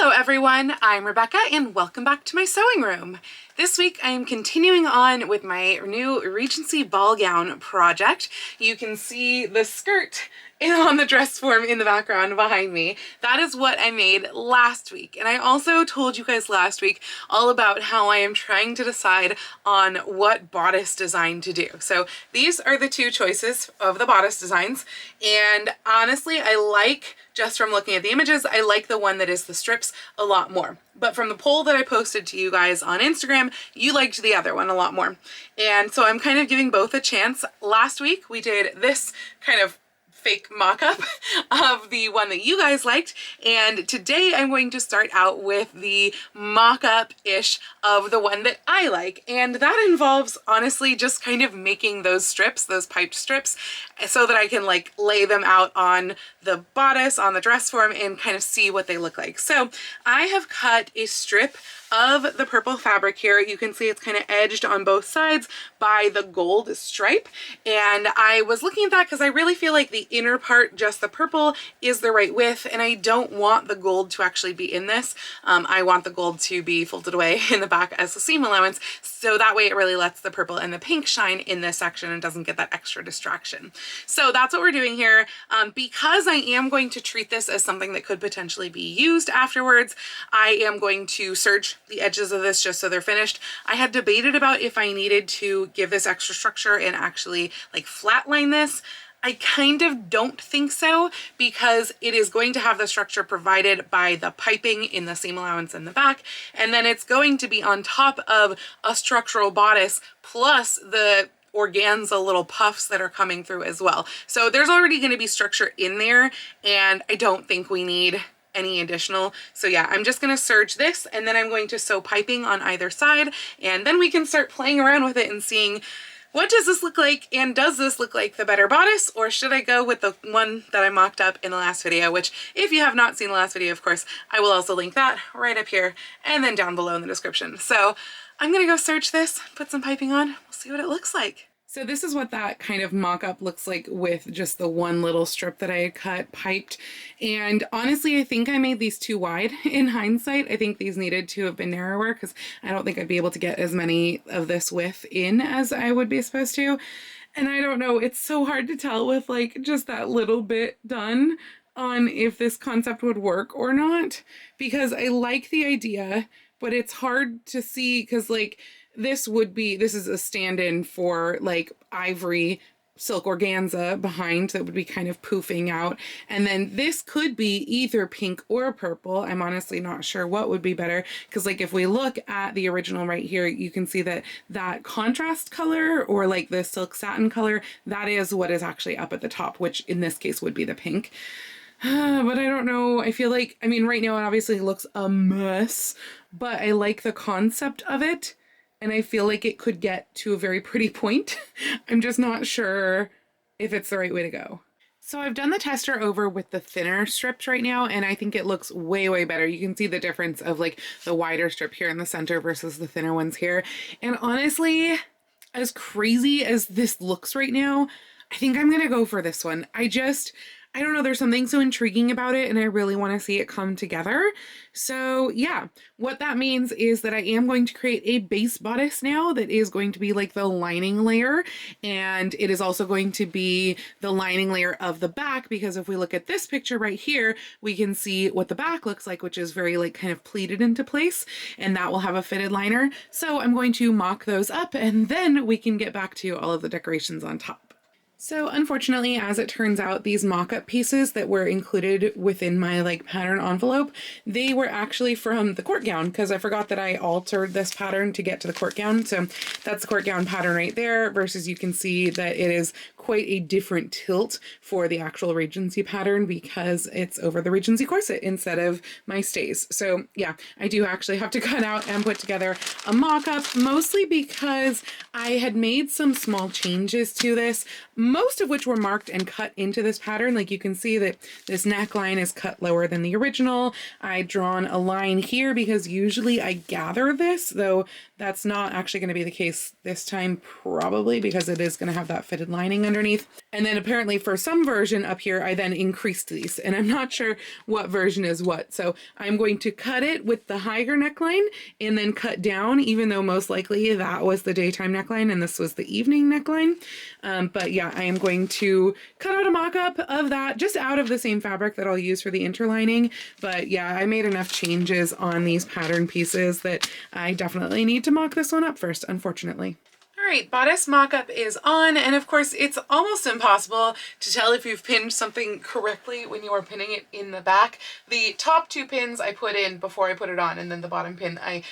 Hello everyone, I'm Rebecca and welcome back to my sewing room. This week I am continuing on with my new Regency ball gown project. You can see the skirt on the dress form in the background behind me. That is what I made last week. And I also told you guys last week all about how I am trying to decide on what bodice design to do. So these are the two choices of the bodice designs. And honestly, just from looking at the images, I like the one that is the strips a lot more. But from the poll that I posted to you guys on Instagram, you liked the other one a lot more. And so I'm kind of giving both a chance. Last week we did this kind of fake mock-up of the one that you guys liked, and today I'm going to start out with the mock-up-ish of the one that I like, and that involves honestly just kind of making those strips, those piped strips, so that I can like lay them out on the bodice, on the dress form, and kind of see what they look like. So I have cut a strip of the purple fabric here. You can see it's kind of edged on both sides by the gold stripe, and I was looking at that because I really feel like the inner part, just the purple, is the right width, and I don't want the gold to actually be in this. I want the gold to be folded away in the back as a seam allowance, so that way it really lets the purple and the pink shine in this section and doesn't get that extra distraction. So that's what we're doing here. Because I am going to treat this as something that could potentially be used afterwards, I am going to serge the edges of this just so they're finished. I had debated about if I needed to give this extra structure and actually like flatline this. I kind of don't think so, because it is going to have the structure provided by the piping in the seam allowance in the back, and then it's going to be on top of a structural bodice plus the organza little puffs that are coming through as well. So there's already going to be structure in there, and I don't think we need any additional. So yeah, I'm just going to serge this, and then I'm going to sew piping on either side, and then we can start playing around with it and seeing what does this look like, and does this look like the better bodice, or should I go with the one that I mocked up in the last video, which if you have not seen the last video, of course, I will also link that right up here and then down below in the description. So I'm going to go serge this, put some piping on, we'll see what it looks like. So this is what that kind of mock-up looks like with just the one little strip that I had cut piped. And honestly, I think I made these too wide in hindsight. I think these needed to have been narrower because I don't think I'd be able to get as many of this width in as I would be supposed to. And I don't know, it's so hard to tell with like just that little bit done on if this concept would work or not, because I like the idea, but it's hard to see because like this is a stand-in for like ivory silk organza behind that would be kind of poofing out. And then this could be either pink or purple. I'm honestly not sure what would be better, because like if we look at the original right here, you can see that that contrast color, or like the silk satin color, that is what is actually up at the top, which in this case would be the pink. But I don't know. I feel like, I mean, right now it obviously looks a mess, but I like the concept of it. And I feel like it could get to a very pretty point. I'm just not sure if it's the right way to go. So I've done the tester over with the thinner strips right now, and I think it looks way, way better. You can see the difference of like the wider strip here in the center versus the thinner ones here. And honestly, as crazy as this looks right now, I think I'm gonna go for this one. I don't know, there's something so intriguing about it, and I really want to see it come together. So yeah, what that means is that I am going to create a base bodice now that is going to be like the lining layer, and it is also going to be the lining layer of the back, because if we look at this picture right here, we can see what the back looks like, which is very like kind of pleated into place, and that will have a fitted liner. So I'm going to mock those up, and then we can get back to all of the decorations on top. So unfortunately, as it turns out, these mock-up pieces that were included within my like pattern envelope, they were actually from the court gown, because I forgot that I altered this pattern to get to the court gown. So that's the court gown pattern right there, versus you can see that it is quite a different tilt for the actual Regency pattern because it's over the Regency corset instead of my stays. So yeah, I do actually have to cut out and put together a mock-up, mostly because I had made some small changes to this. most of which were marked and cut into this pattern. Like you can see that this neckline is cut lower than the original. I drawn a line here because usually I gather this, though that's not actually going to be the case this time, probably because it is going to have that fitted lining underneath. And then apparently for some version up here, I then increased these, and I'm not sure what version is what. So I'm going to cut it with the higher neckline and then cut down, even though most likely that was the daytime neckline and this was the evening neckline. But yeah, I am going to cut out a mock-up of that just out of the same fabric that I'll use for the interlining. But yeah, I made enough changes on these pattern pieces that I definitely need to mock this one up first, unfortunately. All right, bodice mock-up is on, and of course it's almost impossible to tell if you've pinned something correctly when you are pinning it in the back. The top 2 pins I put in before I put it on, and then the bottom pin I,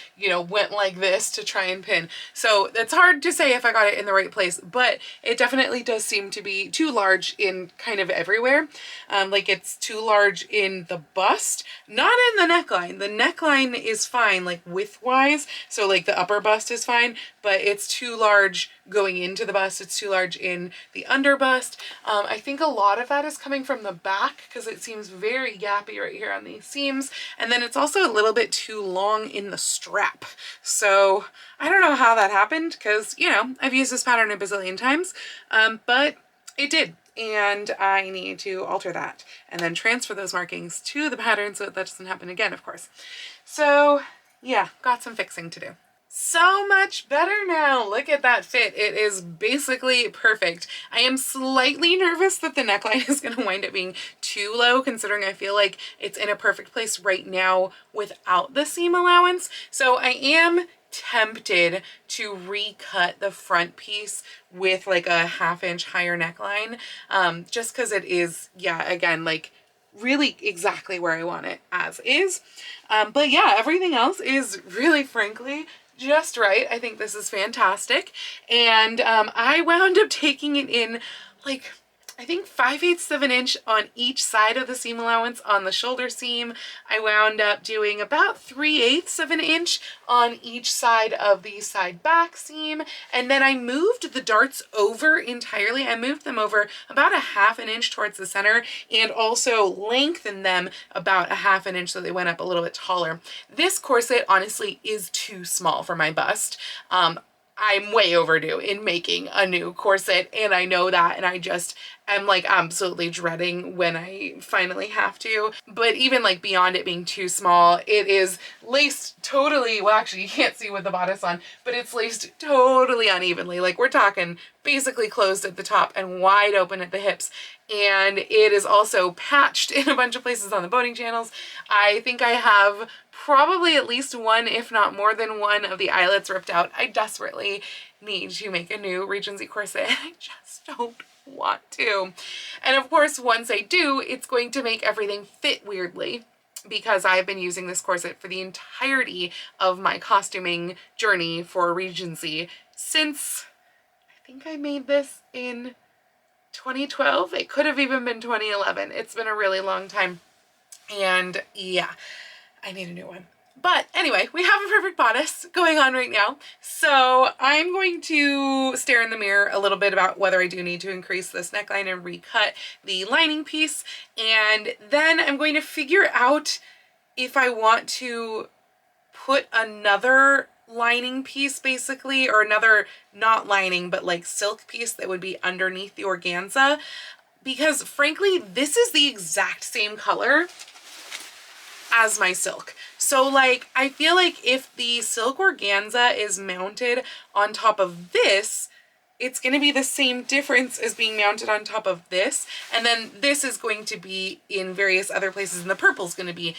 went like this to try and pin. So it's hard to say if I got it in the right place, but it definitely does seem to be too large in kind of everywhere. Like it's too large in the bust, not in the neckline. The neckline is fine, like width-wise, so like the upper bust is fine, but it's too large going into the bust. It's too large in the under bust. I think a lot of that is coming from the back because it seems very gappy right here on these seams. And then it's also a little bit too long in the strap. So I don't know how that happened because, I've used this pattern a bazillion times, but it did. And I need to alter that and then transfer those markings to the pattern so that doesn't happen again, of course. So yeah, got some fixing to do. So much better now. Look at that fit. It is basically perfect. I am slightly nervous that the neckline is going to wind up being too low, considering I feel like it's in a perfect place right now without the seam allowance. So I am tempted to recut the front piece with like a 1/2 inch higher neckline, just because it is, yeah, again, like really exactly where I want it as is. But yeah, everything else is really, frankly, just right. I think this is fantastic. And I wound up taking it in like, I think 5/8 of an inch on each side of the seam allowance on the shoulder seam. I wound up doing about 3/8 of an inch on each side of the side back seam. And then I moved the darts over entirely. I moved them over about a 1/2 inch towards the center and also lengthened them about a 1/2 inch so they went up a little bit taller. This corset honestly is too small for my bust. I'm way overdue in making a new corset, and I know that, and I just am like absolutely dreading when I finally have to. But even like beyond it being too small, it is laced totally, well actually you can't see with the bodice on, but it's laced totally unevenly. Like we're talking basically closed at the top and wide open at the hips. And it is also patched in a bunch of places on the boning channels. I think I have probably at least one, if not more than one, of the eyelets ripped out. I desperately need to make a new Regency corset. I just don't want to. And of course, once I do, it's going to make everything fit weirdly because I've been using this corset for the entirety of my costuming journey for Regency since I think I made this in 2012. It could have even been 2011. It's been a really long time. And yeah, I need a new one. But anyway, we have a perfect bodice going on right now. So I'm going to stare in the mirror a little bit about whether I do need to increase this neckline and recut the lining piece. And then I'm going to figure out if I want to put another lining piece basically, or another not lining but like silk piece that would be underneath the organza, because frankly this is the exact same color as my silk. So like I feel like if the silk organza is mounted on top of this, it's going to be the same difference as being mounted on top of this, and then this is going to be in various other places, and the purple is going to be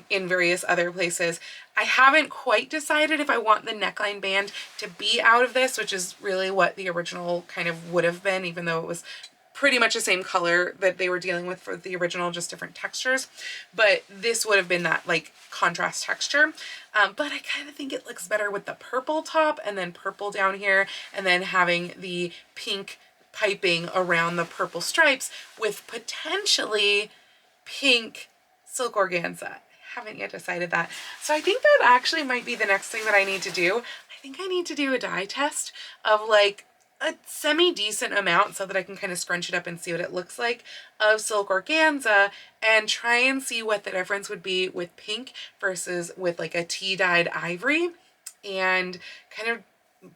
in various other places. I haven't quite decided if I want the neckline band to be out of this, which is really what the original kind of would have been, even though it was pretty much the same color that they were dealing with for the original, just different textures. But this would have been that like contrast texture. But I kind of think it looks better with the purple top and then purple down here, and then having the pink piping around the purple stripes with potentially pink silk organza. I haven't yet decided that. So I think that actually might be the next thing that I need to do. I think I need to do a dye test of like a semi-decent amount so that I can kind of scrunch it up and see what it looks like of silk organza and try and see what the difference would be with pink versus with like a tea-dyed ivory, and kind of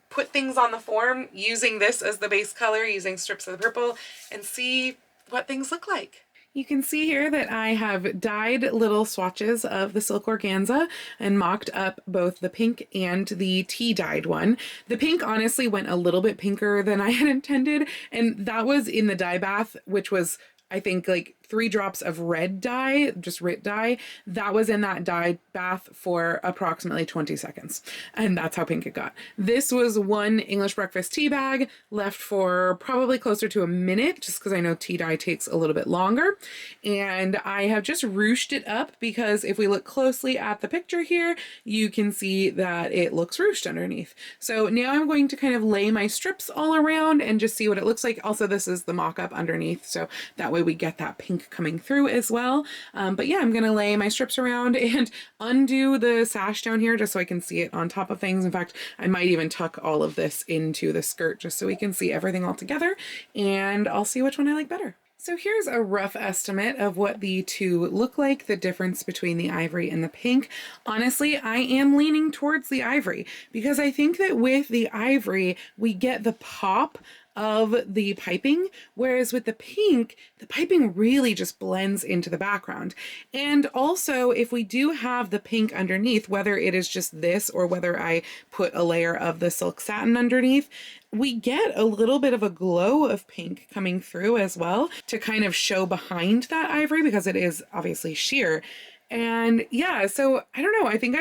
put things on the form using this as the base color, using strips of the purple, and see what things look like. You can see here that I have dyed little swatches of the silk organza and mocked up both the pink and the tea dyed one. The pink honestly went a little bit pinker than I had intended, and that was in the dye bath, which was, I think, like 3 drops of red dye, just RIT dye. That was in that dye bath for approximately 20 seconds. And that's how pink it got. This was 1 English breakfast tea bag left for probably closer to a minute, just because I know tea dye takes a little bit longer. And I have just ruched it up because if we look closely at the picture here, you can see that it looks ruched underneath. So now I'm going to kind of lay my strips all around and just see what it looks like. Also, this is the mock-up underneath, so that way we get that pink coming through as well. But yeah, I'm gonna lay my strips around and undo the sash down here just so I can see it on top of things. In fact, I might even tuck all of this into the skirt just so we can see everything all together, and I'll see which one I like better. So here's a rough estimate of what the two look like, the difference between the ivory and the pink. Honestly, I am leaning towards the ivory because I think that with the ivory, we get the pop of the piping, whereas with the piping really just blends into the background. And also, if we do have the pink underneath, whether it is just this or whether I put a layer of the silk satin underneath, we get a little bit of a glow of pink coming through as well to kind of show behind that ivory because it is obviously sheer. And yeah, so I don't know, I think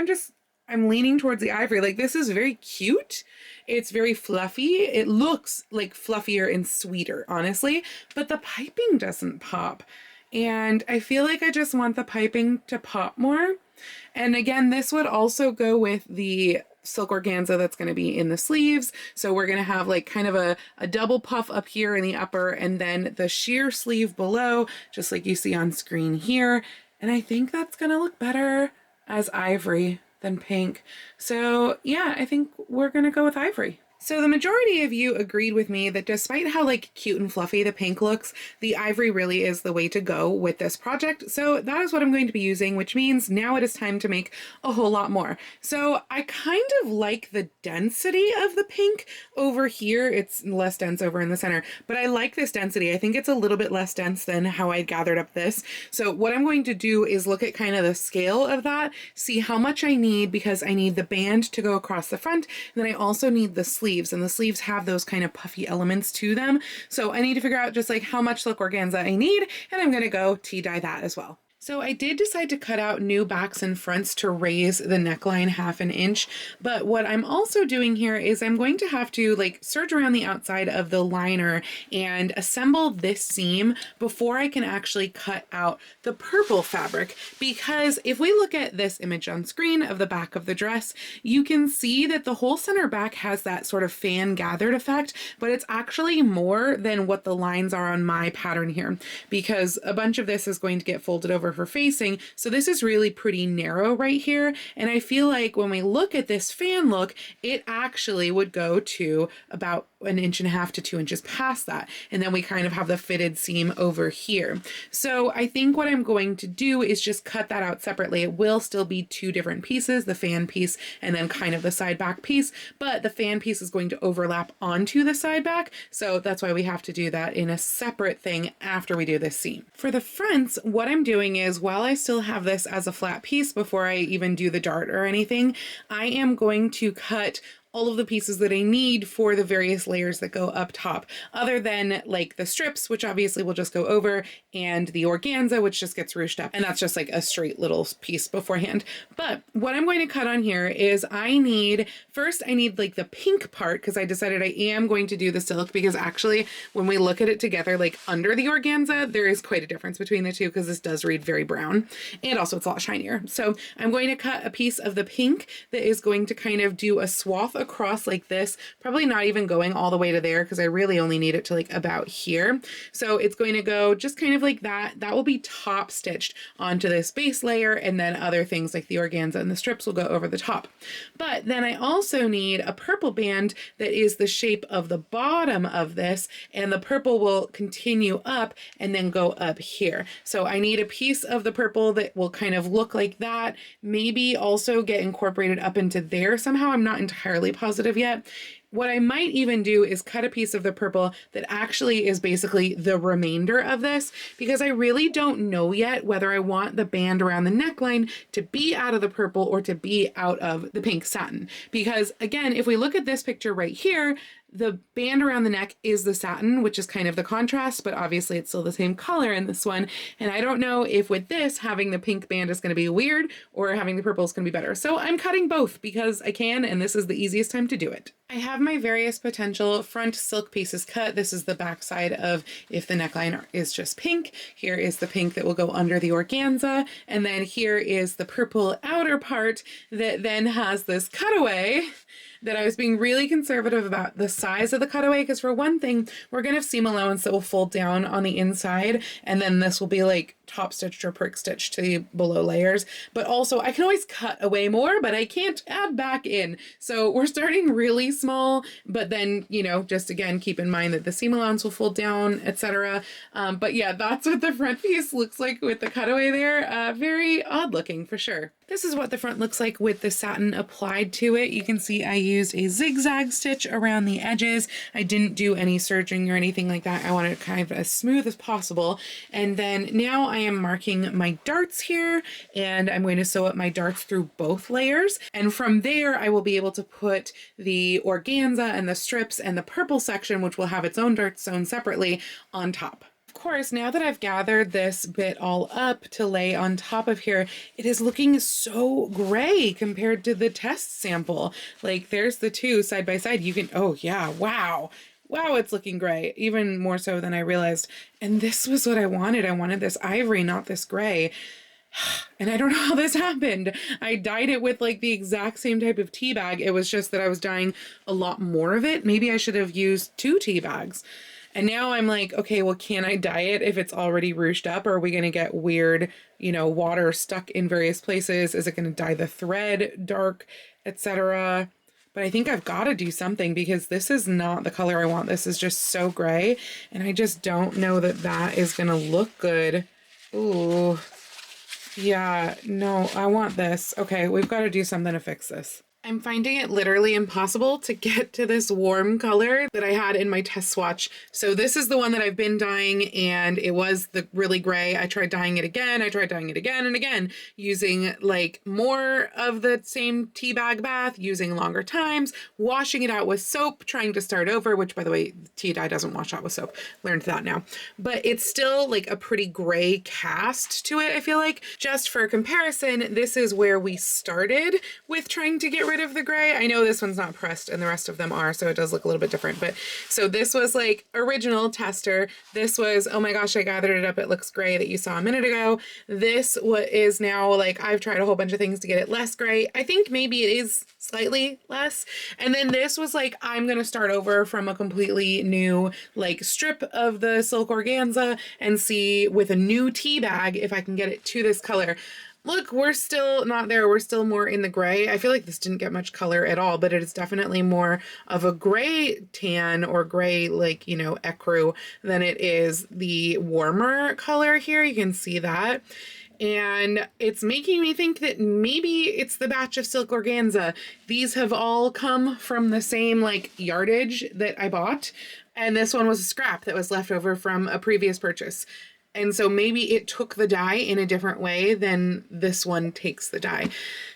I'm leaning towards the ivory. Like, this is very cute. It's very fluffy. It looks like fluffier and sweeter, honestly, but the piping doesn't pop. And I feel like I just want the piping to pop more. And again, this would also go with the silk organza that's going to be in the sleeves. So we're going to have like kind of a double puff up here in the upper and then the sheer sleeve below, just like you see on screen here. And I think that's going to look better as ivory than pink. So yeah, I think we're gonna go with ivory. So the majority of you agreed with me that despite how like cute and fluffy the pink looks, the ivory really is the way to go with this project. So that is what I'm going to be using, which means now it is time to make a whole lot more. So I kind of like the density of the pink over here. It's less dense over in the center, but I like this density. I think it's a little bit less dense than how I gathered up this. So what I'm going to do is look at kind of the scale of that, see how much I need, because I need the band to go across the front, and then I also need the sleeve. And the sleeves have those kind of puffy elements to them. So I need to figure out just like how much silk organza I need, and I'm going to go tea dye that as well. So I did decide to cut out new backs and fronts to raise the neckline 1/2 inch, but what I'm also doing here is I'm going to have to like serge around the outside of the liner and assemble this seam before I can actually cut out the purple fabric, because if we look at this image on screen of the back of the dress, you can see that the whole center back has that sort of fan gathered effect, but it's actually more than what the lines are on my pattern here, because a bunch of this is going to get folded over for facing. So this is really pretty narrow right here. And I feel like when we look at this fan look, it actually would go to about 1.5 to 2 inches past that. And then we kind of have the fitted seam over here. So I think what I'm going to do is just cut that out separately. It will still be 2 different pieces, the fan piece and then kind of the side back piece, but the fan piece is going to overlap onto the side back. So that's why we have to do that in a separate thing after we do this seam. For the fronts, what I'm doing is while I still have this as a flat piece before I even do the dart or anything, I am going to cut all of the pieces that I need for the various layers that go up top, other than like the strips, which obviously will just go over, and the organza, which just gets ruched up. And that's just like a straight little piece beforehand. But what I'm going to cut on here is I need like the pink part, because I decided I am going to do the silk, because actually when we look at it together, like under the organza, there is quite a difference between the two, because this does read very brown and also it's a lot shinier. So I'm going to cut a piece of the pink that is going to kind of do a swath across like this, probably not even going all the way to there because I really only need it to like about here. So it's going to go just kind of like that. That will be top stitched onto this base layer, and then other things like the organza and the strips will go over the top. But then I also need a purple band that is the shape of the bottom of this, and the purple will continue up and then go up here. So I need a piece of the purple that will kind of look like that, maybe also get incorporated up into there somehow. I'm not entirely positive yet. What I might even do is cut a piece of the purple that actually is basically the remainder of this, because I really don't know yet whether I want the band around the neckline to be out of the purple or to be out of the pink satin. Because again, if we look at this picture right here, the band around the neck is the satin, which is kind of the contrast, but obviously it's still the same color in this one. And I don't know if with this, having the pink band is going to be weird or having the purple is going to be better. So I'm cutting both because I can, and this is the easiest time to do it. I have my various potential front silk pieces cut. This is the back side of if the neckline is just pink. Here is the pink that will go under the organza. And then here is the purple outer part that then has this cutaway that I was being really conservative about the size of the cutaway, because for one thing, we're going to have seam allowance that will fold down on the inside, and then this will be like top stitched or prick stitched to the below layers. But also I can always cut away more, but I can't add back in. So we're starting really small, but then, you know, just again, keep in mind that the seam allowance will fold down, etc. But yeah, that's what the front piece looks like with the cutaway there. Very odd looking for sure. This is what the front looks like with the satin applied to it. You can see I used a zigzag stitch around the edges. I didn't do any serging or anything like that. I wanted it kind of as smooth as possible. And then now I am marking my darts here, and I'm going to sew up my darts through both layers. And from there, I will be able to put the organza and the strips and the purple section, which will have its own darts sewn separately, on top. Of course, now that I've gathered this bit all up to lay on top of here, it is looking so gray compared to the test sample. Like there's the two side by side. You can, oh yeah, wow. Wow, it's looking gray, even more so than I realized. And this was what I wanted. I wanted this ivory, not this gray. And I don't know how this happened. I dyed it with like the exact same type of tea bag. It was just that I was dyeing a lot more of it. Maybe I should have used 2 tea bags. And now I'm like, okay, well, can I dye it if it's already ruched up? Or are we going to get weird, you know, water stuck in various places? Is it going to dye the thread dark, etc.? But I think I've got to do something because this is not the color I want. This is just so gray. And I just don't know that that is going to look good. Ooh. Yeah, no, I want this. Okay, we've got to do something to fix this. I'm finding it literally impossible to get to this warm color that I had in my test swatch. So this is the one that I've been dyeing, and it was the really gray. I tried dyeing it again. I tried dyeing it again and again, using like more of the same tea bag bath, using longer times, washing it out with soap, trying to start over, which by the way, tea dye doesn't wash out with soap. Learned that now. But it's still like a pretty gray cast to it, I feel like. Just for comparison, this is where we started with trying to get rid of the gray. I know this one's not pressed and the rest of them are, so it does look a little bit different. But so this was like original tester. This was, oh my gosh, I gathered it up, it looks gray, that you saw a minute ago. This what is now like, I've tried a whole bunch of things to get it less gray. I think maybe it is slightly less. And then this was like, I'm gonna start over from a completely new like strip of the silk organza and see with a new tea bag if I can get it to this color. Look, we're still not there. We're still more in the gray. I feel like this didn't get much color at all, but it is definitely more of a gray tan or gray, like, you know, ecru than it is the warmer color here. You can see that. And it's making me think that maybe it's the batch of silk organza. These have all come from the same like yardage that I bought. And this one was a scrap that was left over from a previous purchase. And so maybe it took the dye in a different way than this one takes the dye.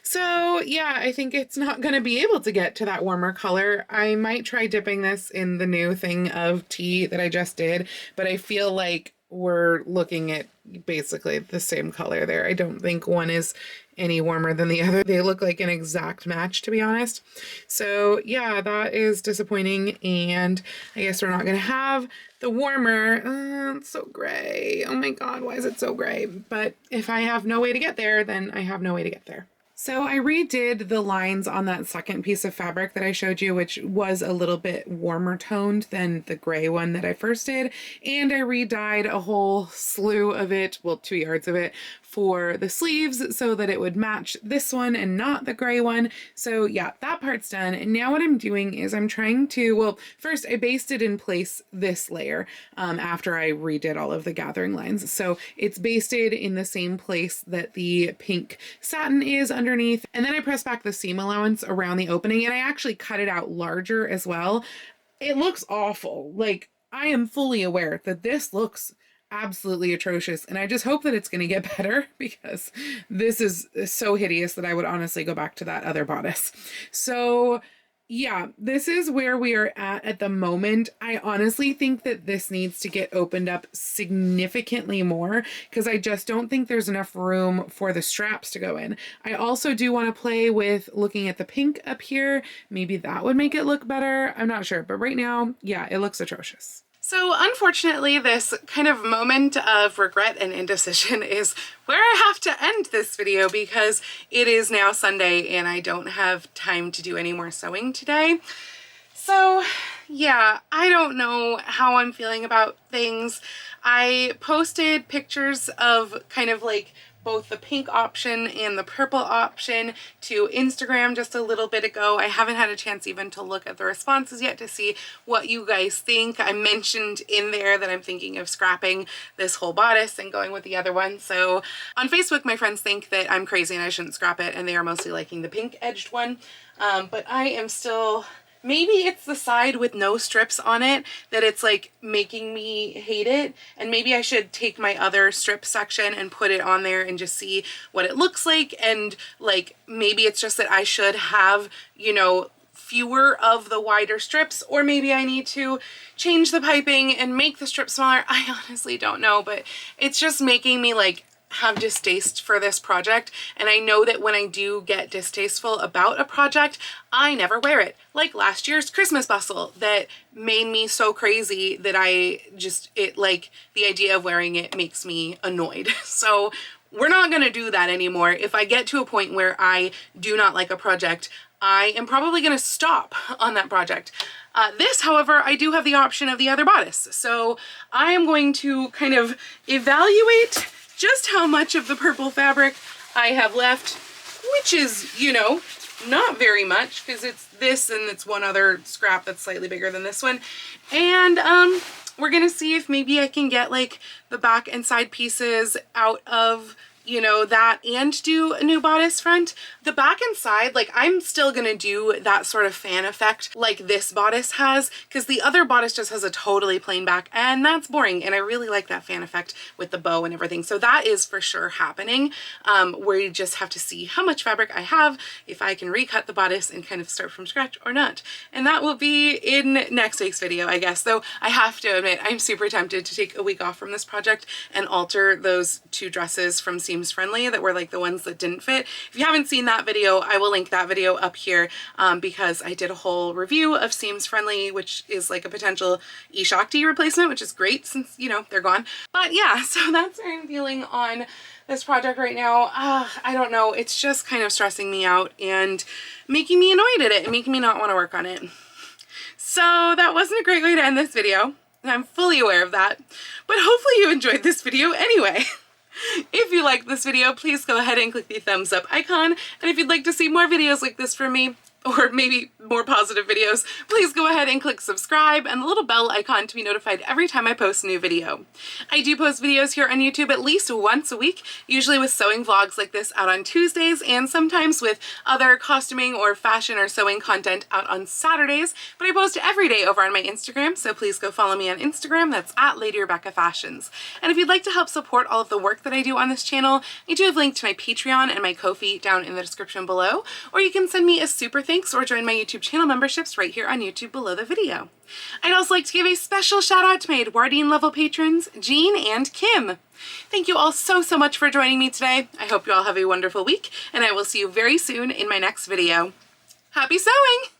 So yeah, I think it's not going to be able to get to that warmer color. I might try dipping this in the new thing of tea that I just did, but I feel like we're looking at basically the same color there. I don't think one is any warmer than the other. They look like an exact match, to be honest. So yeah, that is disappointing. And I guess we're not going to have the warmer. It's so gray. Oh my God, why is it so gray? But if I have no way to get there, then I have no way to get there. So I redid the lines on that second piece of fabric that I showed you, which was a little bit warmer toned than the gray one that I first did. And I re-dyed a whole slew of it, well, 2 yards of it, for the sleeves so that it would match this one and not the gray one. So yeah, that part's done. And now what I'm doing is I'm trying to, well, first I basted in place this layer after I redid all of the gathering lines. So it's basted in the same place that the pink satin is underneath. And then I pressed back the seam allowance around the opening, and I actually cut it out larger as well. It looks awful. Like, I am fully aware that this looks absolutely atrocious, and I just hope that it's going to get better, because this is so hideous that I would honestly go back to that other bodice. So yeah, this is where we are at the moment. I honestly think that this needs to get opened up significantly more, because I just don't think there's enough room for the straps to go in. I also do want to play with looking at the pink up here. Maybe that would make it look better. I'm not sure, but right now, yeah, it looks atrocious. So unfortunately, this kind of moment of regret and indecision is where I have to end this video, because it is now Sunday and I don't have time to do any more sewing today. So yeah, I don't know how I'm feeling about things. I posted pictures of kind of like both the pink option and the purple option to Instagram just a little bit ago. I haven't had a chance even to look at the responses yet to see what you guys think. I mentioned in there that I'm thinking of scrapping this whole bodice and going with the other one. So on Facebook, my friends think that I'm crazy and I shouldn't scrap it, and they are mostly liking the pink edged one. But I am still... Maybe it's the side with no strips on it that it's like making me hate it, and maybe I should take my other strip section and put it on there and just see what it looks like. And like, maybe it's just that I should have, you know, fewer of the wider strips, or maybe I need to change the piping and make the strip smaller. I honestly don't know, but it's just making me like have distaste for this project. And I know that when I do get distasteful about a project, I never wear it. Like last year's Christmas bustle that made me so crazy that I just, like the idea of wearing it makes me annoyed. So we're not gonna do that anymore. If I get to a point where I do not like a project, I am probably gonna stop on that project. This, however, I do have the option of the other bodice. So I am going to kind of evaluate just how much of the purple fabric I have left, which is, you know, not very much, because it's this and it's one other scrap that's slightly bigger than this one. And we're gonna see if maybe I can get like the back and side pieces out of, you know, that and do a new bodice front. The back and side, like I'm still gonna do that sort of fan effect like this bodice has, because the other bodice just has a totally plain back and that's boring, and I really like that fan effect with the bow and everything. So that is for sure happening. We just have to see how much fabric I have, if I can recut the bodice and kind of start from scratch or not. And that will be in next week's video, I guess. Though I have to admit, I'm super tempted to take a week off from this project and alter those 2 dresses from Seams Friendly that were like the ones that didn't fit. If you haven't seen that video, I will link that video up here, because I did a whole review of Seams Friendly, which is like a potential eShakti replacement, which is great since, you know, they're gone. But yeah, so that's how I'm feeling on this project right now. I don't know, it's just kind of stressing me out and making me annoyed at it and making me not want to work on it. So that wasn't a great way to end this video, and I'm fully aware of that, but hopefully you enjoyed this video anyway. If you liked this video, please go ahead and click the thumbs up icon. And if you'd like to see more videos like this from me, or maybe more positive videos, please go ahead and click subscribe and the little bell icon to be notified every time I post a new video. I do post videos here on YouTube at least once a week, usually with sewing vlogs like this out on Tuesdays, and sometimes with other costuming or fashion or sewing content out on Saturdays, but I post every day over on my Instagram, so please go follow me on Instagram. That's at Lady Rebecca Fashions. And if you'd like to help support all of the work that I do on this channel, I do have linked to my Patreon and my Ko-fi down in the description below, or you can send me a super thanks or join my YouTube channel memberships right here on YouTube below the video. I'd also like to give a special shout out to my Edwardian level patrons, Jean and Kim. Thank you all so much for joining me today. I hope you all have a wonderful week, and I will see you very soon in my next video. Happy sewing!